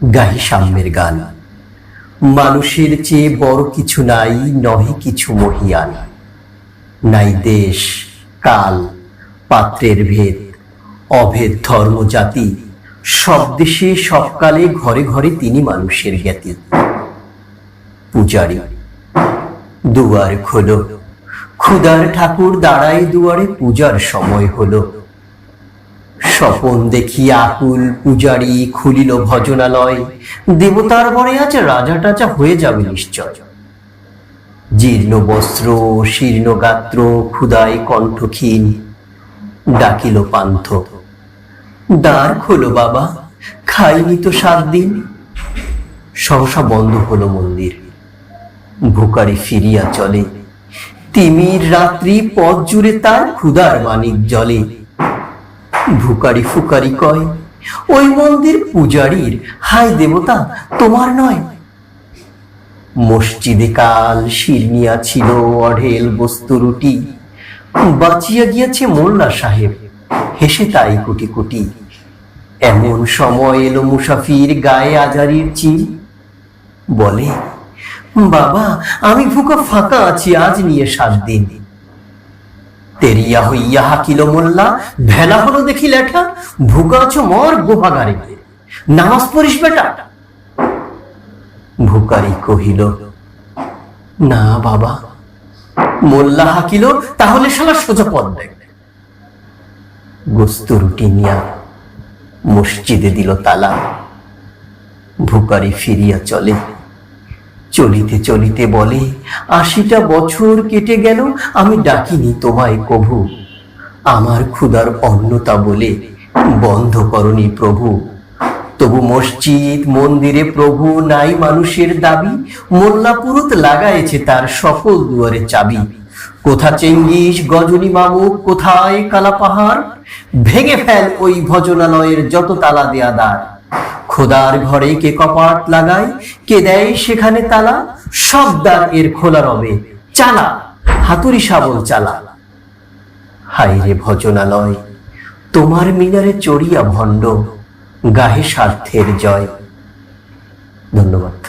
গাহি সাম্যের গান। মানুষের চেয়ে বড় কিছু নাই, নহে কিছু মহিয়ান। নাই দেশ কাল পাত্রের ভেদ, অভেদ ধর্ম জাতি, সব দেশে সবকালে ঘরে ঘরে তিনি মানুষের জ্ঞাতি। পূজারি দুয়ার খোলো, ক্ষুধার ঠাকুর দাঁড়ায় দুয়ারে, পূজার সময় হলো। স্বপন দেখিয়া আকুল পূজারি খুলিল ভজনালয়, দেবতার বরে আজ রাজা টাজা হয়ে যাবে নিশ্চয়। জীর্ণ বস্ত্র শীর্ণ গাত্র ক্ষুধায় কণ্ঠক্ষীণ, ডাকিল পান্থ দ্বার খোলো বাবা, খাইনি তো 7 দিন। সহসা বন্ধ হলো মন্দির, ভুকারি ফিরিয়া চলে। তিমির রাত্রি পথ জুড়ে তার ক্ষুধার মানিক জলে। ভুকারি ফুকারি কয়, ওই মন্দির পূজারীর, হায় দেবতা তোমার নয়। মসজিদে কাল শিরনিয়া ছিল অঢেল বস্তু রুটি, বাঁচিয়া গিয়াছে মোল্লা সাহেব, হেসে তাই কোটি কোটি। এমন সময় এলো মুসাফির, গায়ে আজারির চিল। বলে, বাবা আমি ভুকা ফাঁকা আছি, আজ নিয়ে 7 দিন। তেরিয়া হইয়া হাকিল মোল্লা, ভেলা হলো দেখি লেঠা, ভুকা আছো মর গোভাগারে, নামাজ পড়িস বেটা। ভুকারি কহিল, না বাবা। মোল্লা হাকিল, তাহলে শালা সোজা পথ দেখ। গোস্ত রুটি নিয়া মসজিদে দিল তালা। ভুকারি ফিরিয়া চলে, চলিতে চলিতে বলে, 80টা বছর কেটে গেল, আমি ডাকিনি তোমায় কভু। আমার ক্ষুধার অন্নতা বলে বন্ধ করনি প্রভু। তবু মসজিদ মন্দিরে প্রভু নাই মানুষের দাবি। মোল্লা পুরুত লাগাইছে তার সকল দুয়ারে চাবি। কোথা চেঙ্গিস গজনী মামুক, কোথায় কালা পাহাড়, ভেঙে ফেল ওই ভজনালয়ের যত তালা দেয়া দ্বার। খোদার ঘরে কে কপাট লাগায়, কে দেয় সেখানে তালা, সব দ্বার এর খোলা রবে, চালা হাতুড়ি শাবল চালা। হায় রে ভজনালয়, তোমার মিনারে চড়িয়া ভণ্ড, গাহে স্বার্থের জয়। ধন্যবাদ।